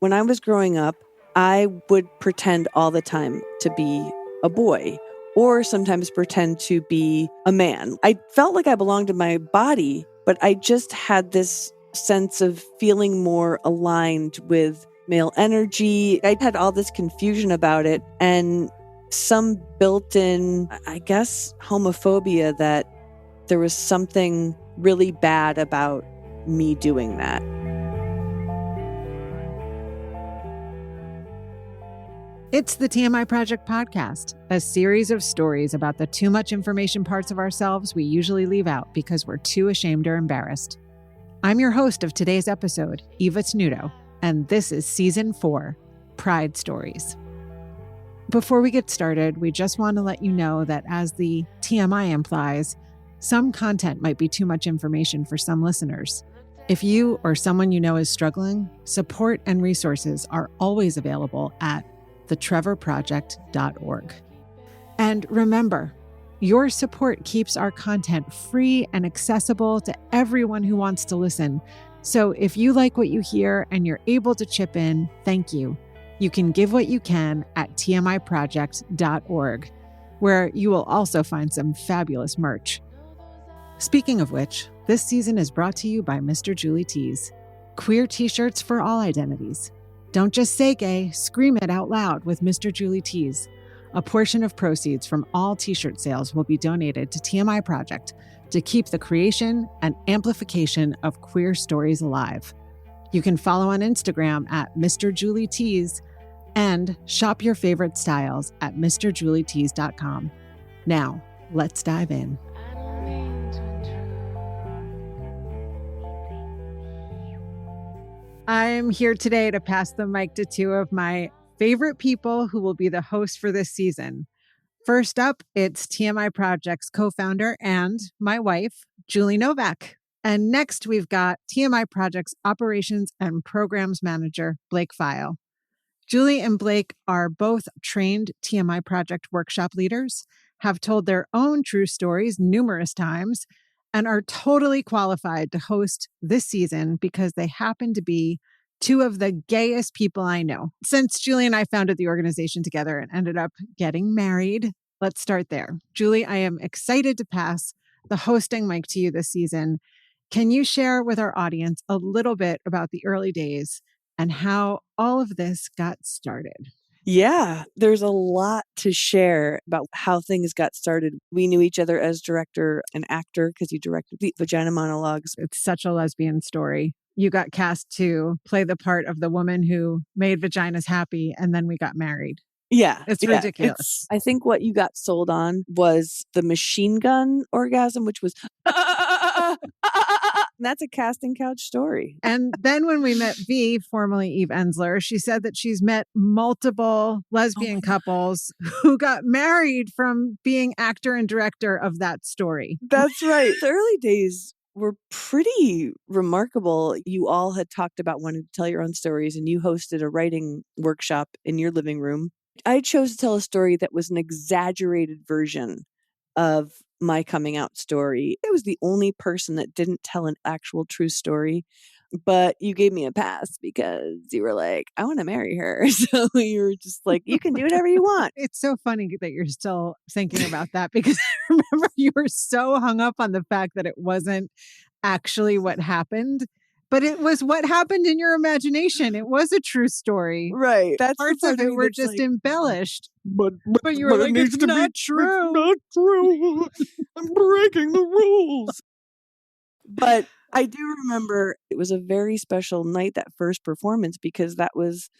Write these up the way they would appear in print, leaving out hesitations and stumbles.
When I was growing up, I would pretend all the time to be a boy or sometimes pretend to be a man. I felt like I belonged in my body, but I just had this sense of feeling more aligned with male energy. I had all this confusion about it and some built-in, I guess, homophobia that there was something really bad about me doing that. It's the TMI Project podcast, a series of stories about the too much information parts of ourselves we usually leave out because we're too ashamed or embarrassed. I'm your host of today's episode, Eva Tenuto, and this is Season 4, Pride Stories. Before we get started, we just want to let you know that as the TMI implies, some content might be too much information for some listeners. If you or someone you know is struggling, support and resources are always available at thetrevorproject.org. And remember, your support keeps our content free and accessible to everyone who wants to listen. So if you like what you hear and you're able to chip in, thank you. You can give what you can at tmiproject.org, where you will also find some fabulous merch. Speaking of which, this season is brought to you by Mr. Julie Tees. Queer t-shirts for all identities. Don't just say gay, scream it out loud with Mr. Julie Tees. A portion of proceeds from all t-shirt sales will be donated to TMI Project to keep the creation and amplification of queer stories alive. You can follow on Instagram at Mr. Julie Tees and shop your favorite styles at mrjulietees.com. Now, let's dive in. I'm here today to pass the mic to two of my favorite people who will be the hosts for this season. First up, it's TMI Project's co-founder and my wife, Julie Novak. And next, we've got TMI Project's operations and programs manager, Blake File. Julie and Blake are both trained TMI Project workshop leaders, have told their own true stories numerous times, and are totally qualified to host this season because they happen to be two of the gayest people I know. Since Julie and I founded the organization together and ended up getting married, let's start there. Julie, I am excited to pass the hosting mic to you this season. Can you share with our audience a little bit about the early days and how all of this got started? Yeah, there's a lot to share about how things got started. We knew each other as director and actor because you directed the Vagina Monologues. It's such a lesbian story. You got cast to play the part of the woman who made vaginas happy, and then we got married. Yeah. It's ridiculous. I think what you got sold on was the machine gun orgasm, which was, and that's a casting couch story. And then when we met V, formerly Eve Ensler, she said that she's met multiple lesbian couples who got married from being actor and director of that story. That's right. The early days were pretty remarkable. You all had talked about wanting to tell your own stories, and you hosted a writing workshop in your living room. I chose to tell a story that was an exaggerated version of my coming out story. I was the only person that didn't tell an actual true story, but you gave me a pass because you were like, I want to marry her. So you were just like, you can do whatever you want. It's so funny that you're still thinking about that because I remember you were so hung up on the fact that it wasn't actually what happened. But it was what happened in your imagination. It was a true story. Right. That's parts of it were just like, embellished. But you were like, it's not true. Not true. I'm breaking the rules. But I do remember it was a very special night, that first performance, because that was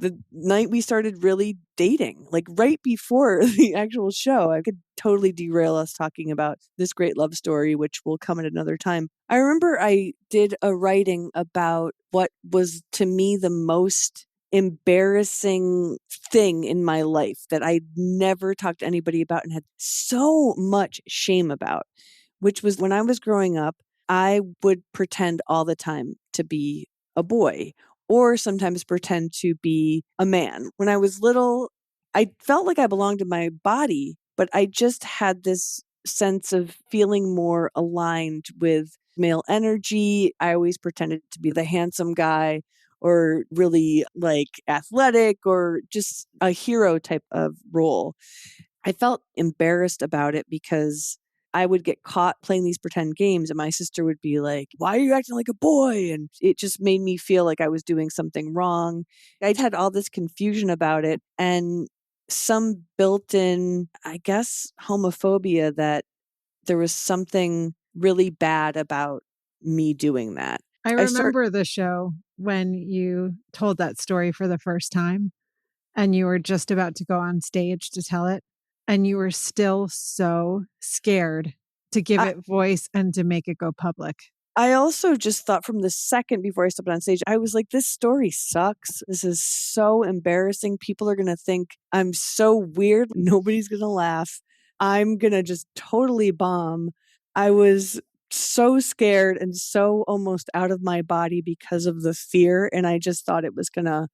the night we started really dating, like right before the actual show. I could totally derail us talking about this great love story, which will come at another time. I remember I did a writing about what was to me the most embarrassing thing in my life that I'd never talked to anybody about and had so much shame about, which was when I was growing up, I would pretend all the time to be a boy or sometimes pretend to be a man. When I was little, I felt like I belonged in my body, but I just had this sense of feeling more aligned with male energy. I always pretended to be the handsome guy or really like athletic or just a hero type of role. I felt embarrassed about it because I would get caught playing these pretend games and my sister would be like, "Why are you acting like a boy?" And it just made me feel like I was doing something wrong. I'd had all this confusion about it and some built-in, I guess, homophobia that there was something really bad about me doing that. I remember the show when you told that story for the first time and you were just about to go on stage to tell it, and you were still so scared to give it voice and to make it go public. I also just thought from the second before I stepped on stage, I was like, this story sucks. This is so embarrassing. People are going to think I'm so weird. Nobody's going to laugh. I'm going to just totally bomb. I was so scared and so almost out of my body because of the fear. And I just thought it was going to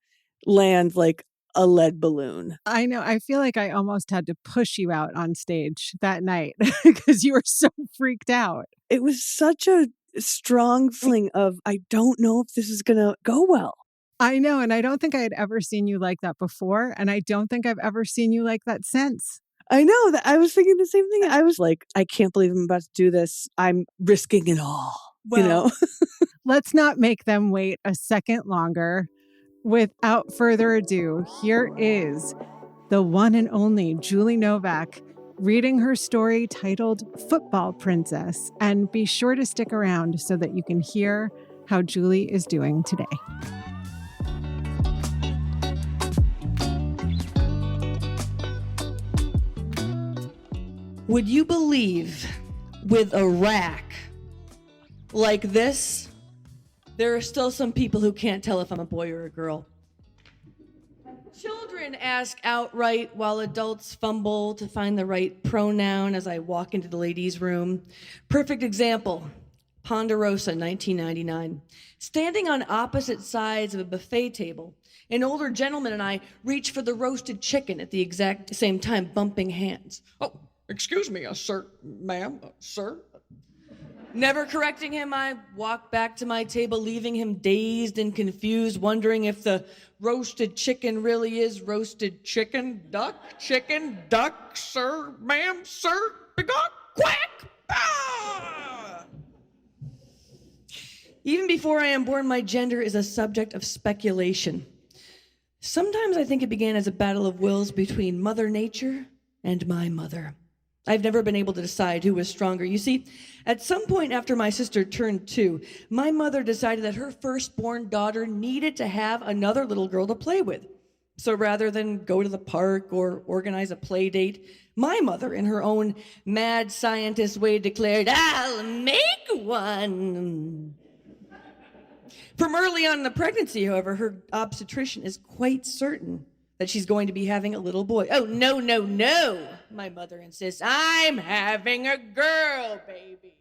land like a lead balloon. I know. I feel like I almost had to push you out on stage that night because you were so freaked out. It was such a strong feeling of, I don't know if this is going to go well. I know. And I don't think I had ever seen you like that before. And I don't think I've ever seen you like that since. I know that I was thinking the same thing. I was like, I can't believe I'm about to do this. I'm risking it all, well, Let's not make them wait a second longer. Without further ado, here is the one and only Julie Novak reading her story titled Football Princess. And be sure to stick around so that you can hear how Julie is doing today. Would you believe with a rack like this, there are still some people who can't tell if I'm a boy or a girl? Children ask outright while adults fumble to find the right pronoun as I walk into the ladies' room. Perfect example, Ponderosa, 1999. Standing on opposite sides of a buffet table, an older gentleman and I reach for the roasted chicken at the exact same time, bumping hands. Oh, excuse me, sir, ma'am, sir. Never correcting him, I walk back to my table, leaving him dazed and confused, wondering if the roasted chicken really is roasted chicken, duck, sir, ma'am, sir, begone, quack, ah! Even before I am born, my gender is a subject of speculation. Sometimes I think it began as a battle of wills between Mother Nature and my mother. I've never been able to decide who was stronger. You see, at some point after my sister turned 2, my mother decided that her firstborn daughter needed to have another little girl to play with. So rather than go to the park or organize a play date, my mother, in her own mad scientist way, declared, "I'll make one." From early on in the pregnancy, however, her obstetrician is quite certain that she's going to be having a little boy. "Oh, no, no, no," my mother insists. "I'm having a girl, baby."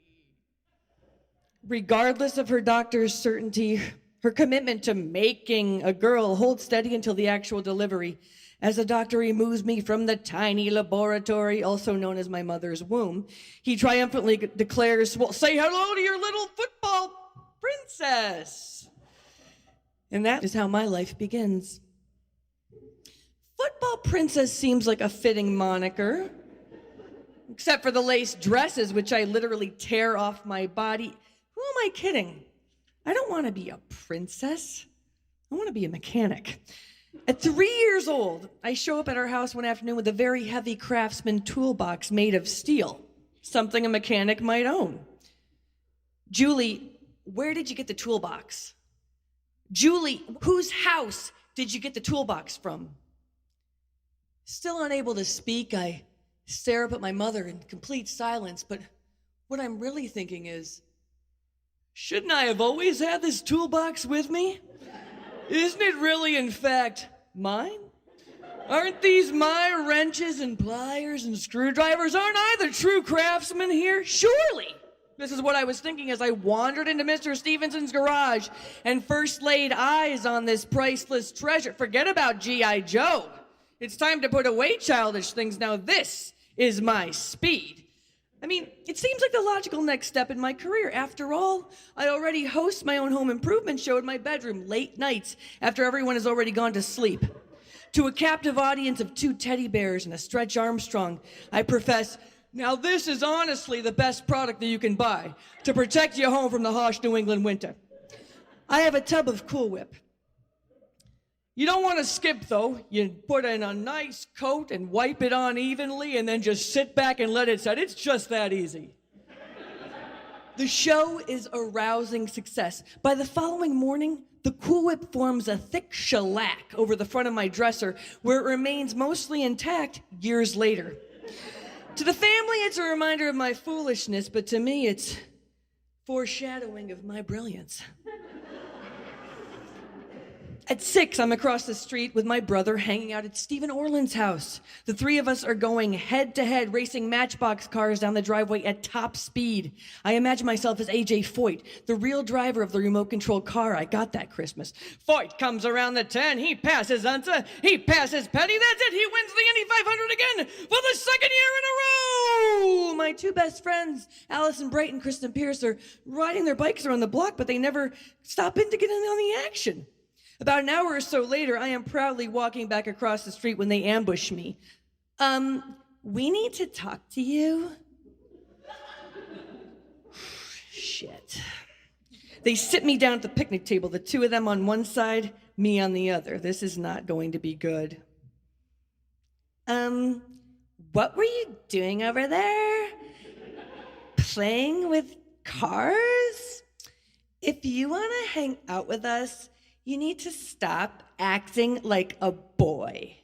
Regardless of her doctor's certainty, her commitment to making a girl holds steady until the actual delivery. As the doctor removes me from the tiny laboratory, also known as my mother's womb, he triumphantly declares, "Well, say hello to your little football princess." And that is how my life begins. Football princess seems like a fitting moniker, except for the lace dresses, which I literally tear off my body. Who am I kidding? I don't want to be a princess. I want to be a mechanic. At 3 years old, I show up at our house one afternoon with a very heavy Craftsman toolbox made of steel, something a mechanic might own. "Julie, where did you get the toolbox?" "Julie, whose house did you get the toolbox from?" Still unable to speak, I stare up at my mother in complete silence, but what I'm really thinking is, shouldn't I have always had this toolbox with me? Isn't it really, in fact, mine? Aren't these my wrenches and pliers and screwdrivers? Aren't I the true craftsman here? Surely! This is what I was thinking as I wandered into Mr. Stevenson's garage and first laid eyes on this priceless treasure. Forget about G.I. Joe. It's time to put away childish things. Now this is my speed. I mean, it seems like the logical next step in my career. After all, I already host my own home improvement show in my bedroom late nights after everyone has already gone to sleep. To a captive audience of 2 teddy bears and a Stretch Armstrong, I profess, now this is honestly the best product that you can buy to protect your home from the harsh New England winter. I have a tub of Cool Whip. You don't want to skip, though. You put in a nice coat and wipe it on evenly and then just sit back and let it set. It's just that easy. The show is a rousing success. By the following morning, the Cool Whip forms a thick shellac over the front of my dresser where it remains mostly intact years later. To the family, it's a reminder of my foolishness, but to me, it's foreshadowing of my brilliance. At 6, I'm across the street with my brother hanging out at Stephen Orland's house. The 3 of us are going head-to-head, racing Matchbox cars down the driveway at top speed. I imagine myself as A.J. Foyt, the real driver of the remote-controlled car I got that Christmas. Foyt comes around the 10, he passes Unsa, he passes Petty, that's it, he wins the Indy 500 again for the second year in a row! My 2 best friends, Allison Bright and Kristen Pierce, are riding their bikes around the block, but they never stop in to get in on the action. About an hour or so later, I am proudly walking back across the street when they ambush me. We need to talk to you. Shit. They sit me down at the picnic table, the 2 of them on one side, me on the other. This is not going to be good. What were you doing over there? Playing with cars? If you want to hang out with us, you need to stop acting like a boy.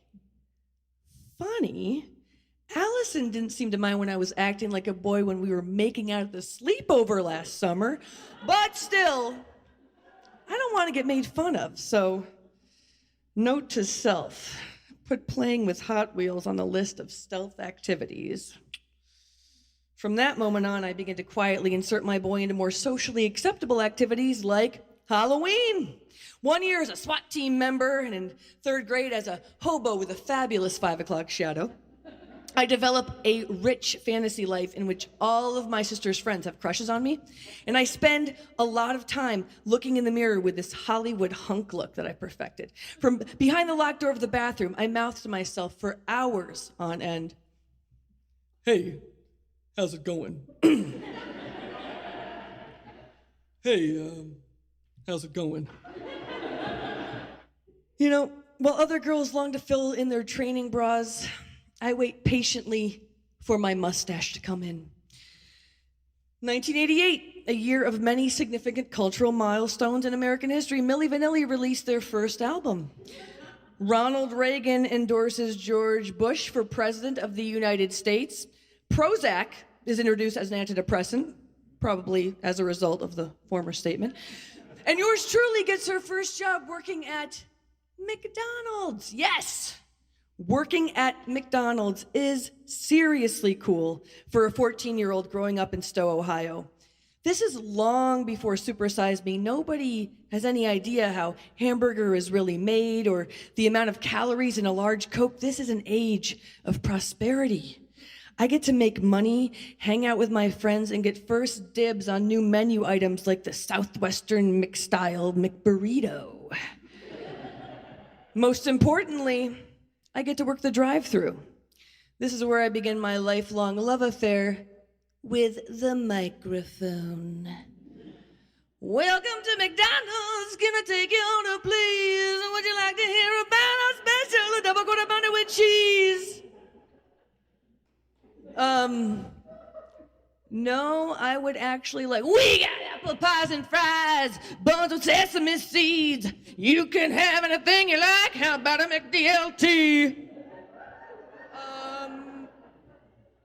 Funny, Allison didn't seem to mind when I was acting like a boy when we were making out at the sleepover last summer, but still, I don't want to get made fun of, so note to self, put playing with Hot Wheels on the list of stealth activities. From that moment on, I began to quietly insert my boy into more socially acceptable activities like Halloween. 1 year as a SWAT team member, and in 3rd grade as a hobo with a fabulous 5 o'clock shadow. I develop a rich fantasy life in which all of my sister's friends have crushes on me, and I spend a lot of time looking in the mirror with this Hollywood hunk look that I perfected. From behind the locked door of the bathroom, I mouth to myself for hours on end, "Hey, how's it going?" "Hey, how's it going?" You know, while other girls long to fill in their training bras, I wait patiently for my mustache to come in. 1988, a year of many significant cultural milestones in American history. Milli Vanilli released their first album. Ronald Reagan endorses George Bush for president of the United States. Prozac is introduced as an antidepressant, probably as a result of the former statement. And yours truly gets her first job working at McDonald's. Yes, working at McDonald's is seriously cool for a 14-year-old growing up in Stowe, Ohio. This is long before Super Size Me. Nobody has any idea how hamburger is really made or the amount of calories in a large Coke. This is an age of prosperity. I get to make money, hang out with my friends, and get first dibs on new menu items like the Southwestern McStyle McBurrito. Most importantly, I get to work the drive-thru. This is where I begin my lifelong love affair with the microphone. Welcome to McDonald's, can I take you on a please? Would you like to hear about our special, a double quarter pounder with cheese? No, I would actually like, we got apple pies and fries, buns with sesame seeds. You can have anything you like, how about a McDLT?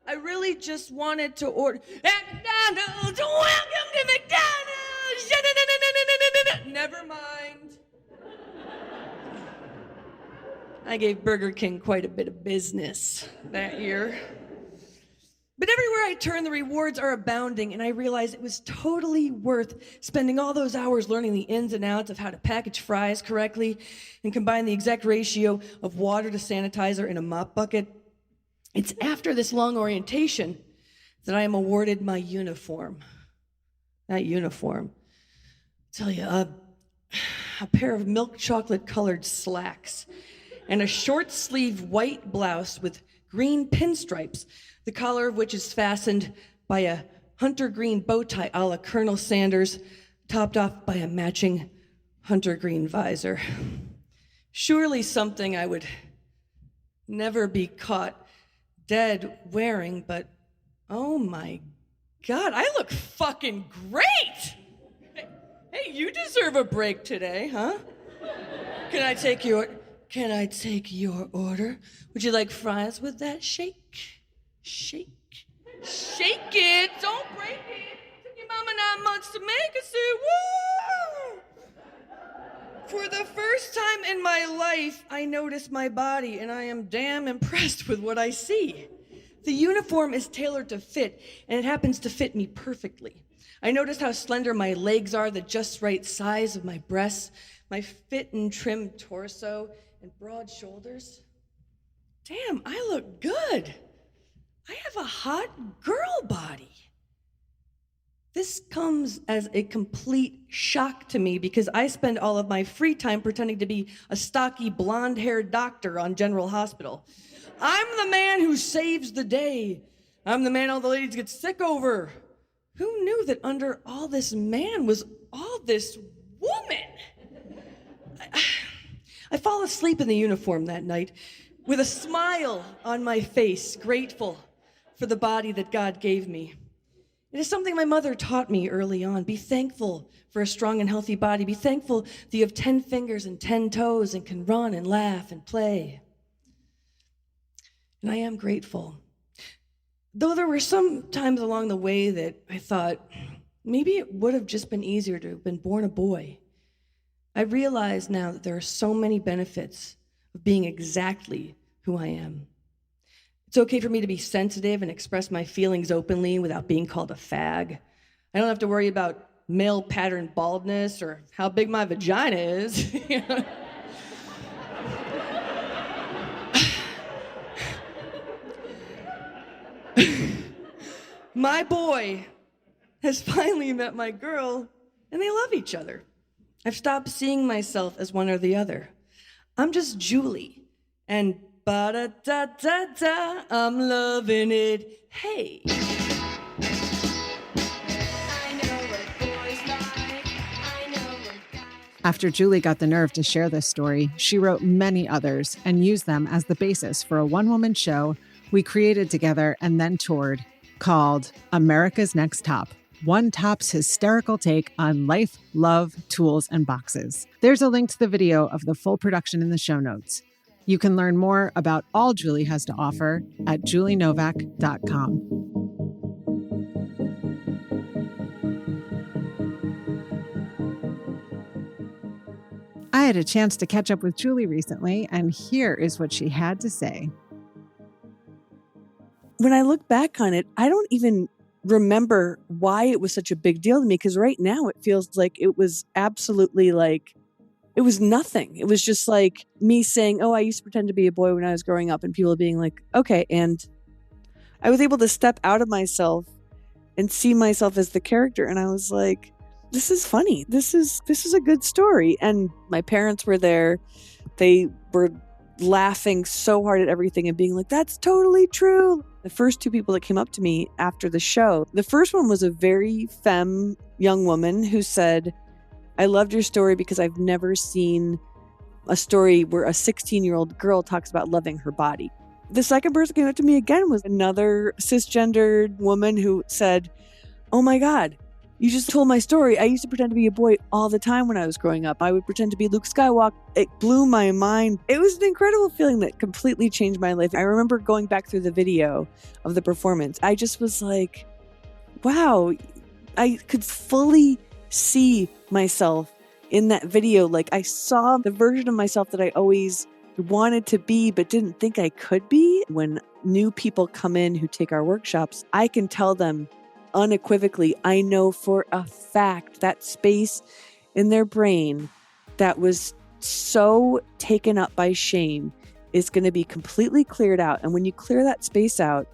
I really just wanted to order, McDonald's, welcome to McDonald's! Never mind. I gave Burger King quite a bit of business that year. But everywhere I turn, the rewards are abounding, and I realized it was totally worth spending all those hours learning the ins and outs of how to package fries correctly and combine the exact ratio of water to sanitizer in a mop bucket. It's after this long orientation that I am awarded my uniform. That uniform. I tell you, a pair of milk chocolate colored slacks and a short sleeve white blouse with green pinstripes, the collar of which is fastened by a hunter green bow tie a la Colonel Sanders, topped off by a matching hunter green visor. Surely something I would never be caught dead wearing, but oh my God, I look fucking great! Hey, you deserve a break today, huh? Can I take your order? Would you like fries with that shake? Shake it, don't break it. Took your mama 9 months to make it, so woo! For the first time in my life, I notice my body, and I am damn impressed with what I see. The uniform is tailored to fit, and it happens to fit me perfectly. I noticed how slender my legs are, the just right size of my breasts, my fit and trim torso, and broad shoulders. Damn, I look good. I have a hot girl body. This comes as a complete shock to me because I spend all of my free time pretending to be a stocky, blonde-haired doctor on General Hospital. I'm the man who saves the day. I'm the man all the ladies get sick over. Who knew that under all this man was all this woman? I fall asleep in the uniform that night with a smile on my face, grateful for the body that God gave me. It is something my mother taught me early on. Be thankful for a strong and healthy body. Be thankful that you have 10 fingers and 10 toes and can run and laugh and play. And I am grateful. Though there were some times along the way that I thought, maybe it would have just been easier to have been born a boy. I realize now that there are so many benefits of being exactly who I am. It's okay for me to be sensitive and express my feelings openly without being called a fag. I don't have to worry about male pattern baldness or how big my vagina is. My boy has finally met my girl, and they love each other. I've stopped seeing myself as one or the other. I'm just Julie, and ba-da-da-da-da, I'm loving it. Hey. After Julie got the nerve to share this story, she wrote many others and used them as the basis for a one-woman show we created together and then toured, called America's Next Top. One Top's hysterical take on life, love, tools, and boxes. There's a link to the video of the full production in the show notes. You can learn more about all Julie has to offer at julienovak.com. I had a chance to catch up with Julie recently, and here is what she had to say. When I look back on it, I don't even remember why it was such a big deal to me, because right now it feels like it was absolutely like, it was nothing. It was just like me saying, oh, I used to pretend to be a boy when I was growing up, and people being like, okay. And I was able to step out of myself and see myself as the character. And I was like, this is funny. This is a good story. And my parents were there. They were laughing so hard at everything and being like, that's totally true. The first two people that came up to me after the show, the first one was a very femme young woman who said, I loved your story because I've never seen a story where a 16-year-old girl talks about loving her body. The second person came up to me again was another cisgendered woman who said, oh my God, you just told my story. I used to pretend to be a boy all the time when I was growing up. I would pretend to be Luke Skywalker. It blew my mind. It was an incredible feeling that completely changed my life. I remember going back through the video of the performance. I just was like, wow, I could fully see myself in that video. Like I saw the version of myself that I always wanted to be, but didn't think I could be. When new people come in who take our workshops, I can tell them unequivocally, I know for a fact that space in their brain that was so taken up by shame is going to be completely cleared out. And when you clear that space out,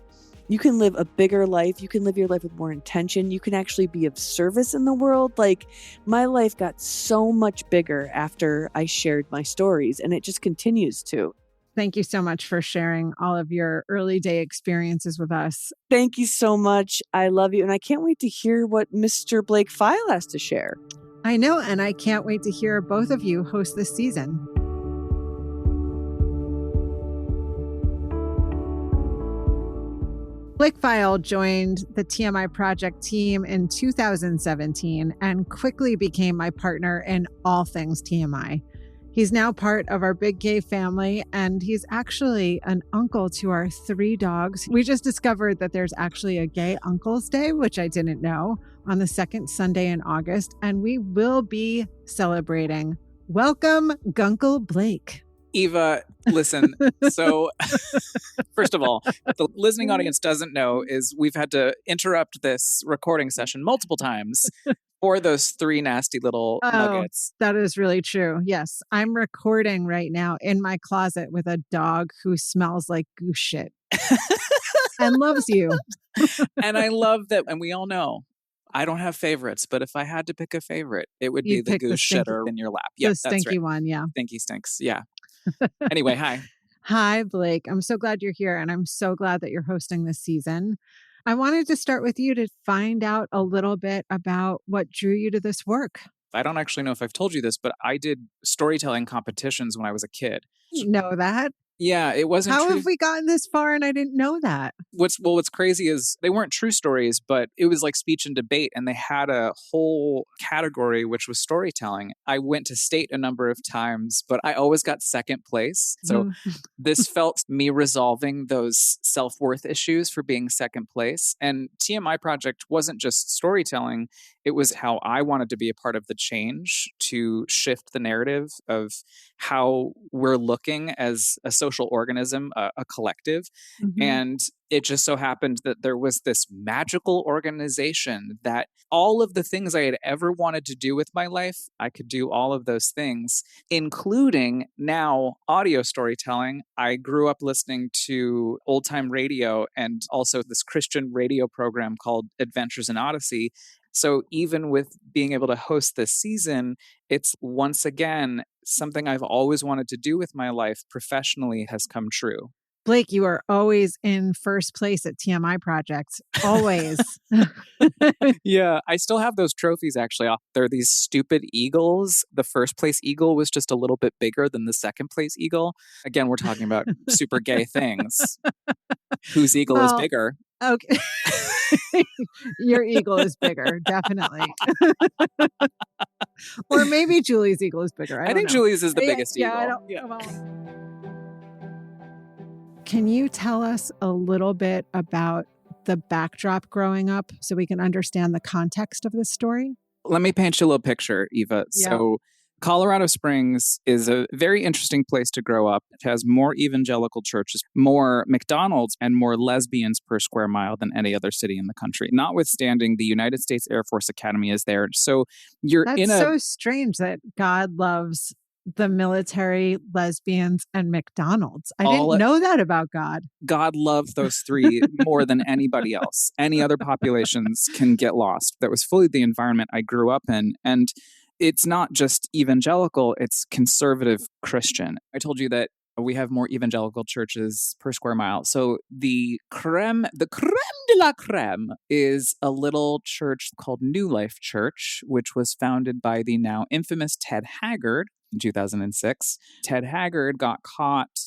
You can live a bigger life. You can live your life with more intention. You can actually be of service in the world. Like, my life got so much bigger after I shared my stories, and it just continues to. Thank you so much for sharing all of your early day experiences with us. Thank you so much. I love you. And I can't wait to hear what Mr. Blake File has to share. I know, and I can't wait to hear both of you host this season. Blake File joined the TMI Project team in 2017 and quickly became my partner in all things TMI. He's now part of our big gay family, and he's actually an uncle to our 3 dogs. We just discovered that there's actually a Gay Uncles Day, which I didn't know, on the second Sunday in August, and we will be celebrating. Welcome, Gunkle Blake. Eva, listen, so first of all, the listening audience doesn't know is we've had to interrupt this recording session multiple times for those 3 nasty little nuggets. That is really true. Yes, I'm recording right now in my closet with a dog who smells like goose shit and loves you. And I love that, and we all know, I don't have favorites, but if I had to pick a favorite, it would be the goose shitter in your lap. Yeah, the stinky one, yeah. Stinky stinks, yeah. Anyway, hi. Hi, Blake. I'm so glad you're here, and I'm so glad that you're hosting this season. I wanted to start with you to find out a little bit about what drew you to this work. I don't actually know if I've told you this, but I did storytelling competitions when I was a kid. You know that? Yeah, it wasn't How true. have we gotten this far and I didn't know that? What's crazy is they weren't true stories, but it was like speech and debate, and they had a whole category which was storytelling. I went to state a number of times, but I always got second place. So this felt me resolving those self-worth issues for being second place. And TMI Project wasn't just storytelling. It was how I wanted to be a part of the change to shift the narrative of how we're looking as a social organism, a collective. And it just so happened that there was this magical organization that all of the things I had ever wanted to do with my life, I could do all of those things, including now audio storytelling. I grew up listening to old time radio and also this Christian radio program called Adventures in Odyssey. So even with being able to host this season, it's once again something I've always wanted to do with my life professionally has come true. Blake, you are always in first place at TMI Project. Always. Yeah, I still have those trophies actually. They're these stupid eagles. The first place eagle was just a little bit bigger than the second place eagle. Again, we're talking about super gay things. Whose eagle is bigger? Okay. Your eagle is bigger, definitely. Or maybe Julie's eagle is bigger. I think know. Julie's is the biggest eagle. I don't, well. Can you tell us a little bit about the backdrop growing up so we can understand the context of this story? Let me paint you a little picture, Eva. Yeah. So Colorado Springs is a very interesting place to grow up. It has more evangelical churches, more McDonald's, and more lesbians per square mile than any other city in the country. Notwithstanding, the United States Air Force Academy is there. So That's so strange that God loves the military, lesbians, and McDonald's. I didn't know that about God. God loves those 3 more than anybody else. Any other populations can get lost. That was fully the environment I grew up in. And it's not just evangelical, it's conservative Christian. I told you that we have more evangelical churches per square mile. So the creme de la creme is a little church called New Life Church, which was founded by the now infamous Ted Haggard in 2006. Ted Haggard got caught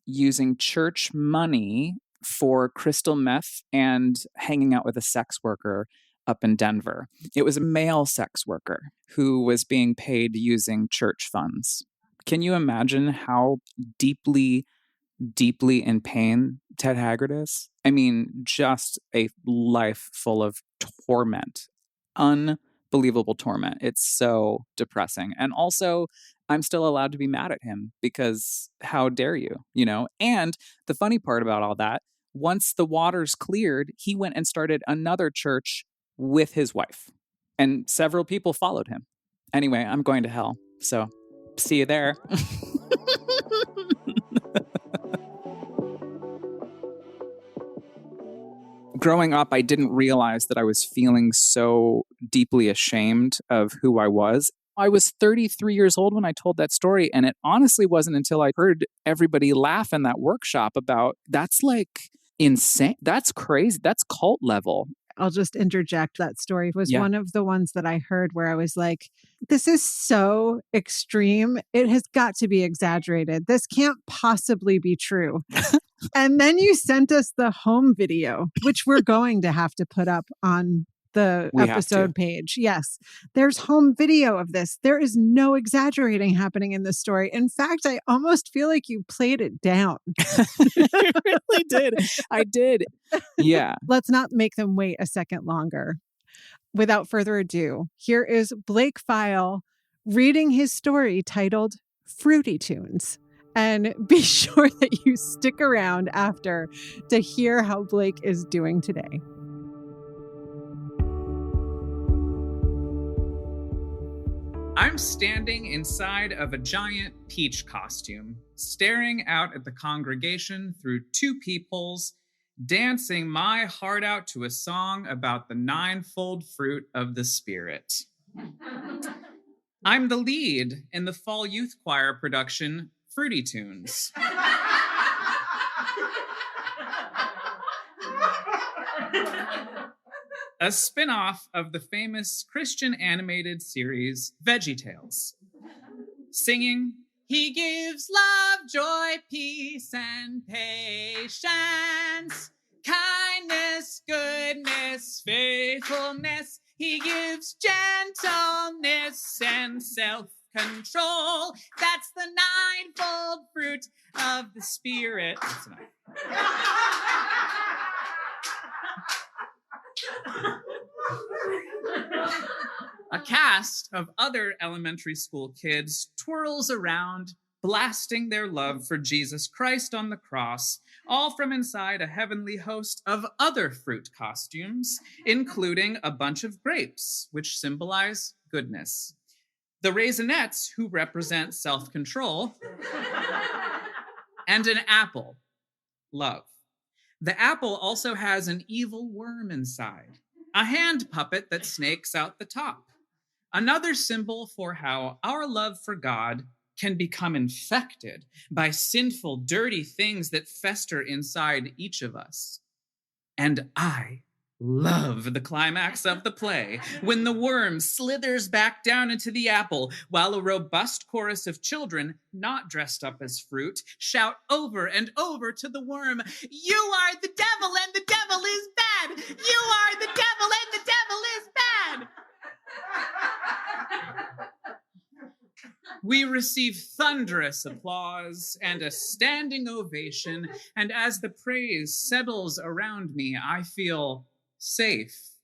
using church money for crystal meth and hanging out with a sex worker up in Denver. It was a male sex worker who was being paid using church funds. Can you imagine how deeply in pain Ted Haggard is? I mean, just a life full of torment. Unbelievable torment. It's so depressing. And also, I'm still allowed to be mad at him because how dare you, you know? And the funny part about all that, once the waters cleared, he went and started another church with his wife. And several people followed him. Anyway, I'm going to hell. So see you there. growing up, I didn't realize that I was feeling so deeply ashamed of who I was. I was 33 years old when I told that story, and it honestly wasn't until I heard everybody laugh in that workshop about that's like insane. That's crazy. That's cult level. I'll just interject. That story was Yeah. one of the ones that I heard where I was like, this is so extreme. It has got to be exaggerated. This can't possibly be true. And then you sent us the home video, which we're going to have to put up on the episode page. Yes, there's home video of this. There is no exaggerating happening in this story. In fact, I almost feel like you played it down. I really did. I did. Yeah. Let's not make them wait a second longer. Without further ado, here is Blake File reading his story titled Fruity Tunes. And be sure that you stick around after to hear how Blake is doing today. I'm standing inside of a giant peach costume, staring out at the congregation through two peepholes, dancing my heart out to a song about the ninefold fruit of the Spirit. I'm the lead in the fall youth choir production, Fruity Tunes. A spin-off of the famous Christian animated series VeggieTales. Singing, He gives love, joy, peace, and patience, kindness, goodness, faithfulness. He gives gentleness and self-control. That's the ninefold fruit of the Spirit. That's enough. A cast of other elementary school kids twirls around, blasting their love for Jesus Christ on the cross, all from inside a heavenly host of other fruit costumes, including a bunch of grapes, which symbolize goodness, the Raisinets, who represent self-control, and an apple, love. The apple also has an evil worm inside, a hand puppet that snakes out the top. Another symbol for how our love for God can become infected by sinful, dirty things that fester inside each of us. And I love the climax of the play when the worm slithers back down into the apple while a robust chorus of children, not dressed up as fruit, shout over and over to the worm, "You are the devil and the devil is bad! You are the devil and the devil is bad!" We receive thunderous applause and a standing ovation, and as the praise settles around me, I feel safe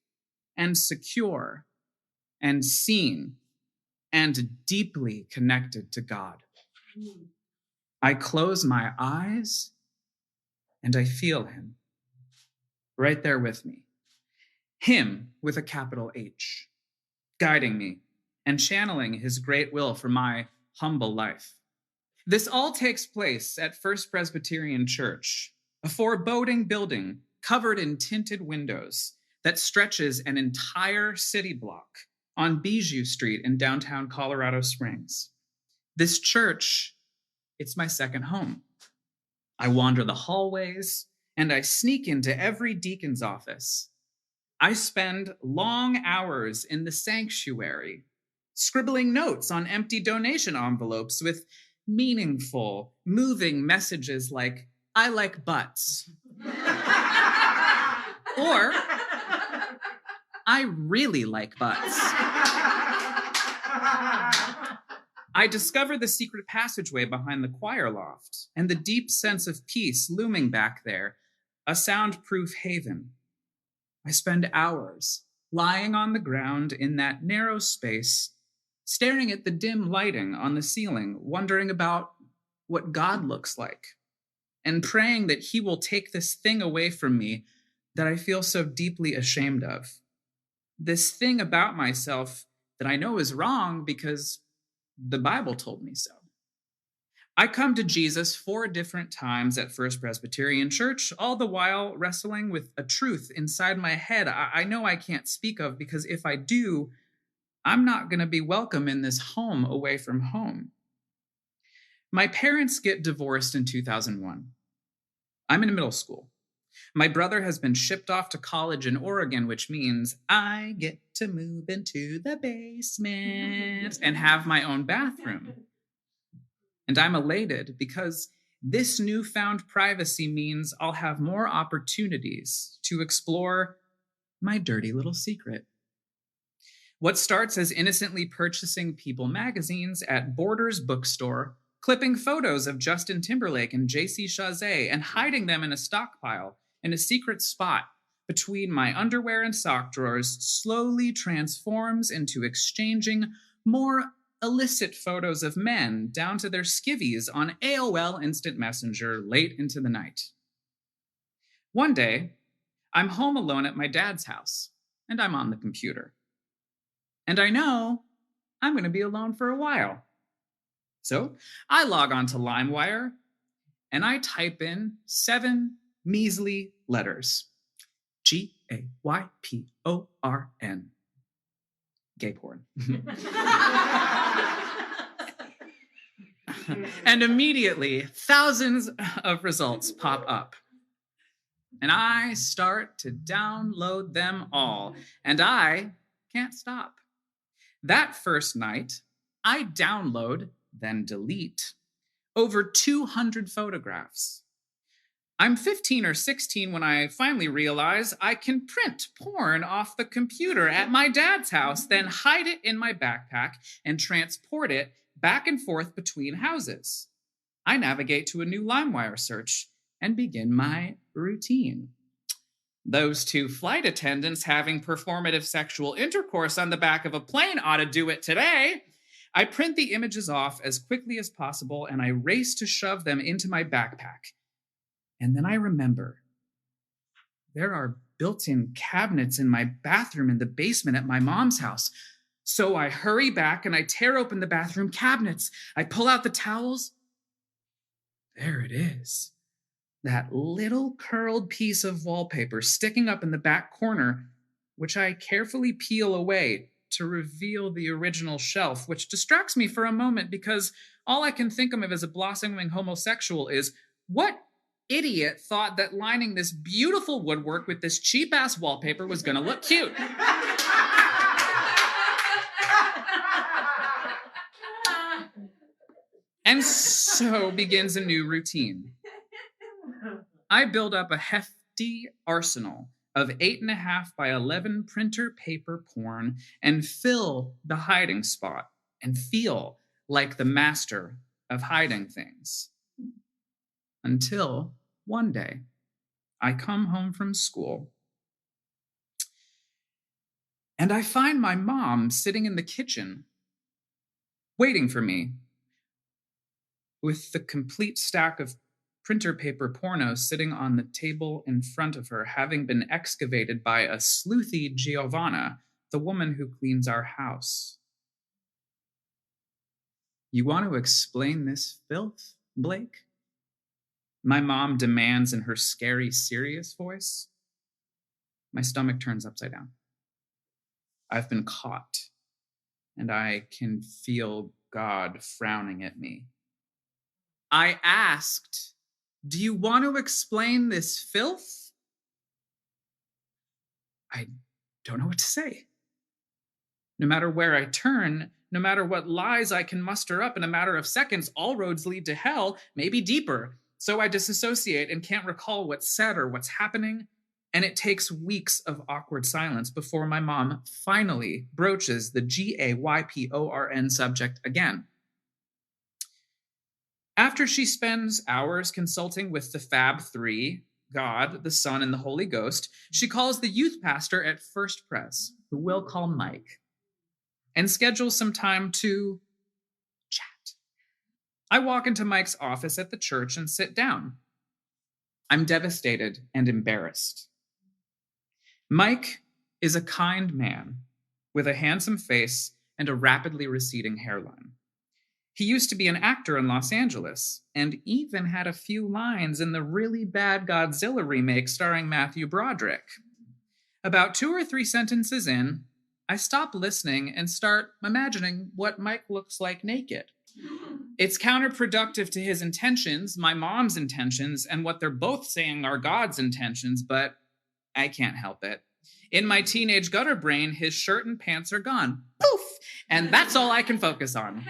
and secure and seen and deeply connected to God. I close my eyes and I feel him right there with me. Him with a capital H, guiding me and channeling his great will for my humble life. This all takes place at First Presbyterian Church, a foreboding building covered in tinted windows that stretches an entire city block on Bijou Street in downtown Colorado Springs. This church, it's my second home. I wander the hallways and I sneak into every deacon's office. I spend long hours in the sanctuary, scribbling notes on empty donation envelopes with meaningful, moving messages like, "I like butts." Or, "I really like butts." I discover the secret passageway behind the choir loft and the deep sense of peace looming back there, a soundproof haven. I spend hours lying on the ground in that narrow space, staring at the dim lighting on the ceiling, wondering about what God looks like, and praying that he will take this thing away from me that I feel so deeply ashamed of. This thing about myself that I know is wrong because the Bible told me so. I come to Jesus 4 different times at First Presbyterian Church, all the while wrestling with a truth inside my head I know I can't speak of, because if I do, I'm not going to be welcome in this home away from home. My parents get divorced in 2001. I'm in middle school. My brother has been shipped off to college in Oregon, which means I get to move into the basement and have my own bathroom. And I'm elated because this newfound privacy means I'll have more opportunities to explore my dirty little secret. What starts as innocently purchasing People magazines at Borders bookstore, clipping photos of Justin Timberlake and JC Chazé and hiding them in a stockpile in a secret spot between my underwear and sock drawers, slowly transforms into exchanging more illicit photos of men down to their skivvies on AOL Instant Messenger late into the night. One day, I'm home alone at my dad's house, and I'm on the computer. And I know I'm going to be alone for a while. So I log on to LimeWire, and I type in 7 measly letters. Gayporn. Gay porn. And immediately, thousands of results pop up. And I start to download them all, and I can't stop. That first night, I download, then delete, over 200 photographs. I'm 15 or 16 when I finally realize I can print porn off the computer at my dad's house, then hide it in my backpack and transport it back and forth between houses. I navigate to a new LimeWire search and begin my routine. Those 2 flight attendants having performative sexual intercourse on the back of a plane ought to do it today. I print the images off as quickly as possible, and I race to shove them into my backpack. And then I remember there are built-in cabinets in my bathroom in the basement at my mom's house. So I hurry back and I tear open the bathroom cabinets. I pull out the towels. There it is. That little curled piece of wallpaper sticking up in the back corner, which I carefully peel away to reveal the original shelf, which distracts me for a moment because all I can think of as a blossoming homosexual is, what idiot thought that lining this beautiful woodwork with this cheap-ass wallpaper was going to look cute? And so begins a new routine. I build up a hefty arsenal of 8.5 by 11 printer paper porn and fill the hiding spot and feel like the master of hiding things. Until one day, I come home from school and I find my mom sitting in the kitchen waiting for me with the complete stack of printer paper pornos sitting on the table in front of her, having been excavated by a sleuthy Giovanna, the woman who cleans our house. You want to explain this filth, Blake? My mom demands in her scary, serious voice. My stomach turns upside down. I've been caught, and I can feel God frowning at me. I asked, do you want to explain this filth? I don't know what to say. No matter where I turn, no matter what lies I can muster up in a matter of seconds, all roads lead to hell, maybe deeper. So I disassociate and can't recall what's said or what's happening. And it takes weeks of awkward silence before my mom finally broaches the GAYPORN subject again. After she spends hours consulting with the Fab Three, God, the Son, and the Holy Ghost, she calls the youth pastor at First Pres, who we'll call Mike, and schedules some time to chat. I walk into Mike's office at the church and sit down. I'm devastated and embarrassed. Mike is a kind man with a handsome face and a rapidly receding hairline. He used to be an actor in Los Angeles and even had a few lines in the really bad Godzilla remake starring Matthew Broderick. About 2 or 3 sentences in, I stop listening and start imagining what Mike looks like naked. It's counterproductive to his intentions, my mom's intentions, and what they're both saying are God's intentions, but I can't help it. In my teenage gutter brain, his shirt and pants are gone. Poof! And that's all I can focus on.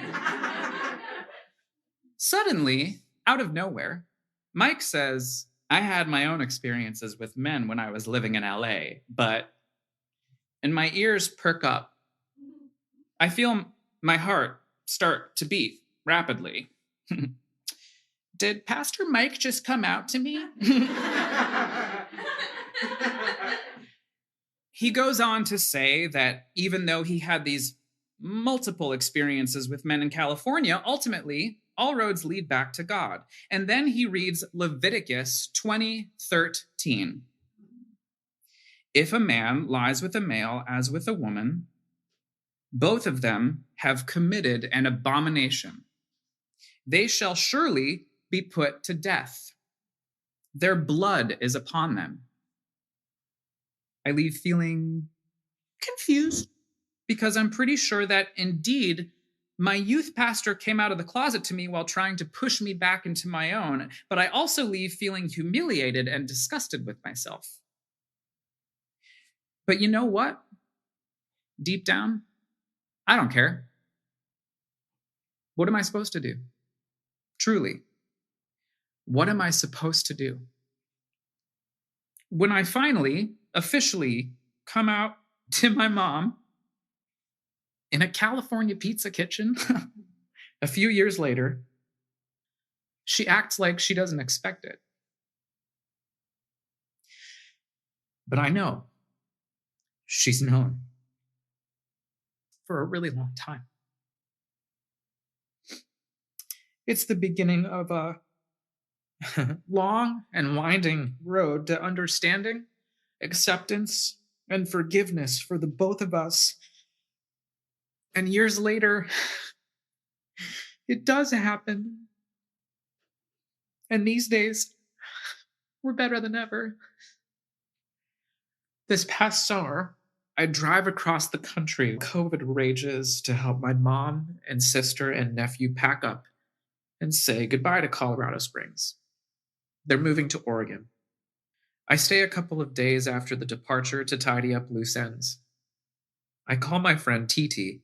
Suddenly, out of nowhere, Mike says, I had my own experiences with men when I was living in LA, and my ears perk up. I feel my heart start to beat rapidly. Did Pastor Mike just come out to me? He goes on to say that even though he had these multiple experiences with men in California, ultimately, all roads lead back to God. And then he reads Leviticus 20:13. If a man lies with a male as with a woman, both of them have committed an abomination. They shall surely be put to death. Their blood is upon them. I leave feeling confused because I'm pretty sure that indeed my youth pastor came out of the closet to me while trying to push me back into my own, but I also leave feeling humiliated and disgusted with myself. But you know what? Deep down, I don't care. What am I supposed to do? Truly, what am I supposed to do? When I finally, officially come out to my mom in a California pizza kitchen a few years later, she acts like she doesn't expect it. But I know she's known for a really long time. It's the beginning of a long and winding road to understanding, acceptance, and forgiveness for the both of us. And years later, it does happen. And these days, we're better than ever. This past summer, I drive across the country. COVID rages to help my mom and sister and nephew pack up and say goodbye to Colorado Springs. They're moving to Oregon. I stay a couple of days after the departure to tidy up loose ends. I call my friend TT,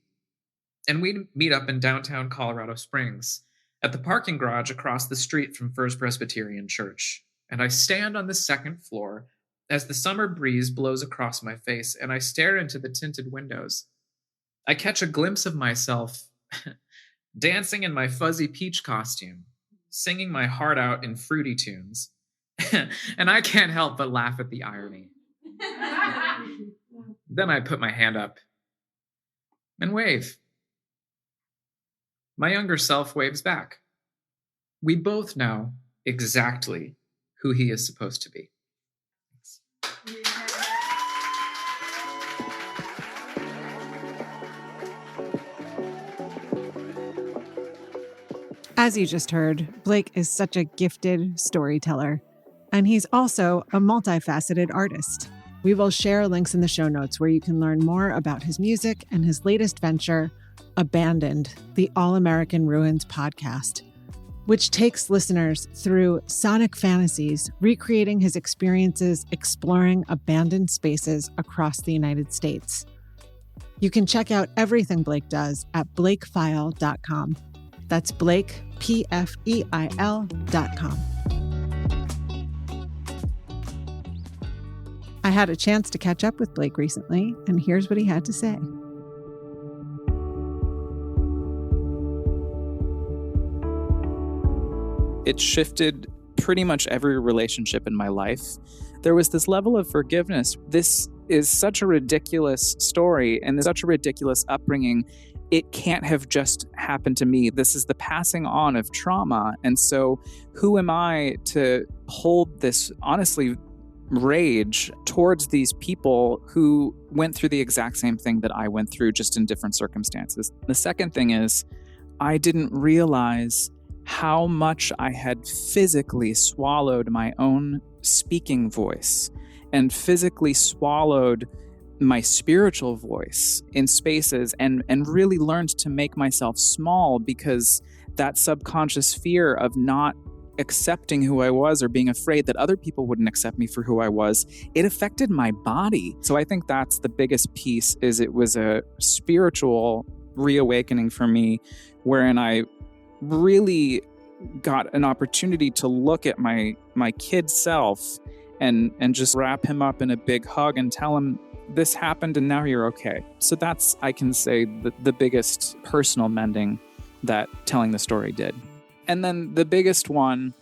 and we meet up in downtown Colorado Springs at the parking garage across the street from First Presbyterian Church. And I stand on the second floor as the summer breeze blows across my face, and I stare into the tinted windows. I catch a glimpse of myself dancing in my fuzzy peach costume, singing my heart out in fruity tunes. And I can't help but laugh at the irony. Then I put my hand up and wave. My younger self waves back. We both know exactly who he is supposed to be. As you just heard, Blake is such a gifted storyteller, and he's also a multifaceted artist. We will share links in the show notes where you can learn more about his music and his latest venture, Abandoned, the All-American Ruins podcast, which takes listeners through sonic fantasies, recreating his experiences exploring abandoned spaces across the United States. You can check out everything Blake does at blakefile.com. That's Blake, PFEIL.com. I had a chance to catch up with Blake recently, and here's what he had to say. It shifted pretty much every relationship in my life. There was this level of forgiveness. This is such a ridiculous story and such a ridiculous upbringing. It can't have just happened to me. This is the passing on of trauma. And so who am I to hold this, honestly, rage towards these people who went through the exact same thing that I went through, just in different circumstances? The second thing is, I didn't realize how much I had physically swallowed my own speaking voice and physically swallowed my spiritual voice in spaces and really learned to make myself small, because that subconscious fear of not accepting who I was or being afraid that other people wouldn't accept me for who I was, it affected my body. So I think that's the biggest piece, is it was a spiritual reawakening for me, wherein I really got an opportunity to look at my kid self and just wrap him up in a big hug and tell him, this happened and now you're okay. So that's, I can say, the biggest personal mending that telling the story did. And then the biggest one,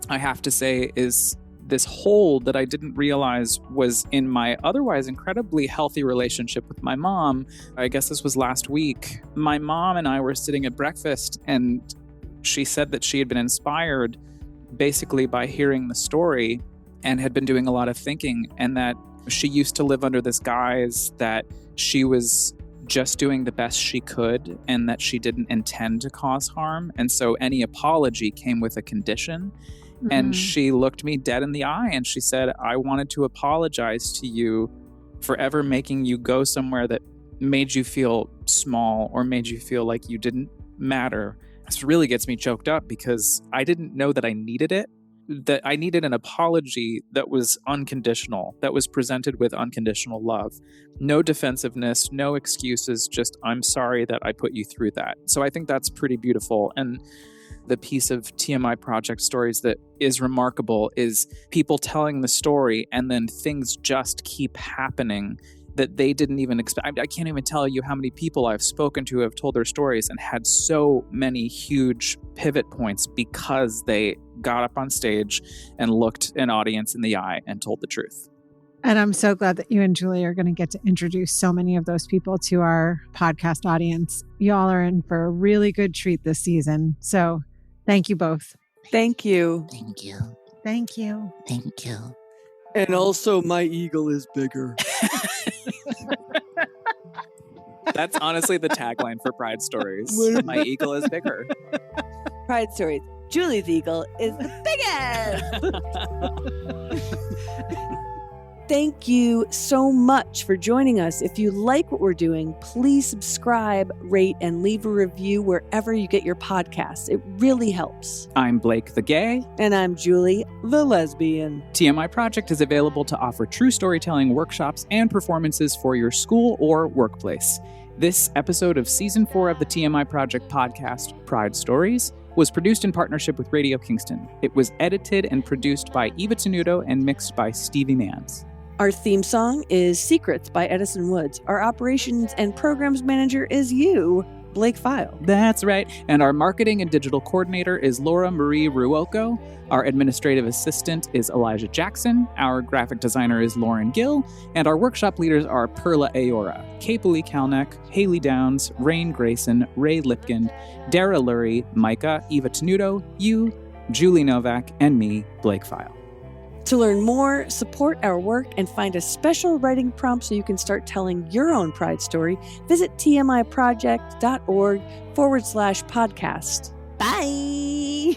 I have to say, is this hole that I didn't realize was in my otherwise incredibly healthy relationship with my mom. I guess this was last week. My mom and I were sitting at breakfast, and she said that she had been inspired basically by hearing the story and had been doing a lot of thinking, and that she used to live under this guise that she was just doing the best she could and that she didn't intend to cause harm. And so any apology came with a condition. Mm-hmm. And she looked me dead in the eye and she said, I wanted to apologize to you for ever making you go somewhere that made you feel small or made you feel like you didn't matter. This really gets me choked up, because I didn't know that I needed it. That I needed an apology that was unconditional, that was presented with unconditional love. No defensiveness, no excuses, just, I'm sorry that I put you through that. So I think that's pretty beautiful. And the piece of TMI Project stories that is remarkable is people telling the story and then things just keep happening that they didn't even expect. I can't even tell you how many people I've spoken to who have told their stories and had so many huge pivot points because they got up on stage and looked an audience in the eye and told the truth. And I'm so glad that you and Julie are going to get to introduce so many of those people to our podcast audience. Y'all are in for a really good treat this season. So thank you both. Thank you. Thank you. Thank you. Thank you. And also, my eagle is bigger. That's honestly the tagline for Pride Stories. My eagle is bigger. Pride Stories. Julie's eagle is the biggest. Thank you so much for joining us. If you like what we're doing, please subscribe, rate, and leave a review wherever you get your podcasts. It really helps. I'm Blake the Gay. And I'm Julie the Lesbian. TMI Project is available to offer true storytelling workshops and performances for your school or workplace. This episode of Season 4 of the TMI Project podcast, Pride Stories, was produced in partnership with Radio Kingston. It was edited and produced by Eva Tenuto and mixed by Stevie Manns. Our theme song is Secrets by Edison Woods. Our operations and programs manager is you, Blake File. That's right. And our marketing and digital coordinator is Laura Marie Ruocco. Our administrative assistant is Elijah Jackson. Our graphic designer is Lauren Gill. And our workshop leaders are Perla Aora, Kapely Kalnek, Haley Downs, Rain Grayson, Ray Lipkind, Dara Lurie, Micah, Eva Tenuto, you, Julie Novak, and me, Blake File. To learn more, support our work, and find a special writing prompt so you can start telling your own Pride story, visit tmiproject.org/podcast. Bye!